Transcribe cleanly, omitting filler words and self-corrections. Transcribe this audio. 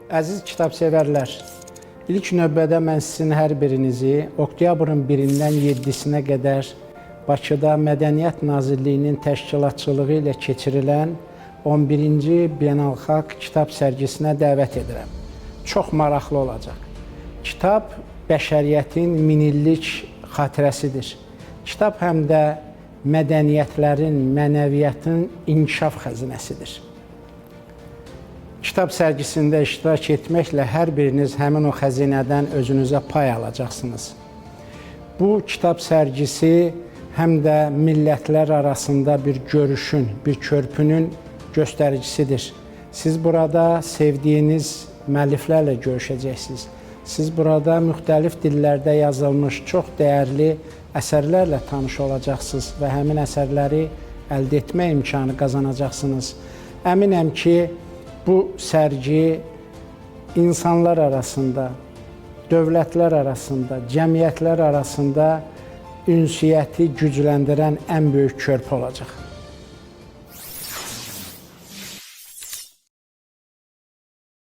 Əziz kitabsevərlər, ilk növbədə mən sizin hər birinizi oktyabrın 1-dən 7-sinə qədər Bakıda Mədəniyyət Nazirliyinin təşkilatçılığı ilə keçirilən 11-ci Beynəlxalq Kitab sərgisinə dəvət edirəm. Çox maraqlı olacaq. Kitab bəşəriyyətin minillik xatirəsidir. Kitab həm də mədəniyyətlərin, mənəviyyatın inkişaf xəzinəsidir. Kitab sərgisində iştirak etməklə hər biriniz həmin o xəzinədən özünüzə pay alacaqsınız. Bu kitab sərgisi həm də millətlər arasında bir görüşün, bir körpünün göstəricisidir. Siz burada sevdiyiniz müəlliflərlə görüşəcəksiniz. Siz burada müxtəlif dillərdə yazılmış çox dəyərli əsərlərlə tanış olacaqsınız və həmin əsərləri əldə etmə imkanı qazanacaqsınız. Əminəm ki, bu sərgi insanlar arasında, dövlətlər arasında, cəmiyyətlər arasında ünsiyyəti gücləndirən ən böyük körpü olacaq.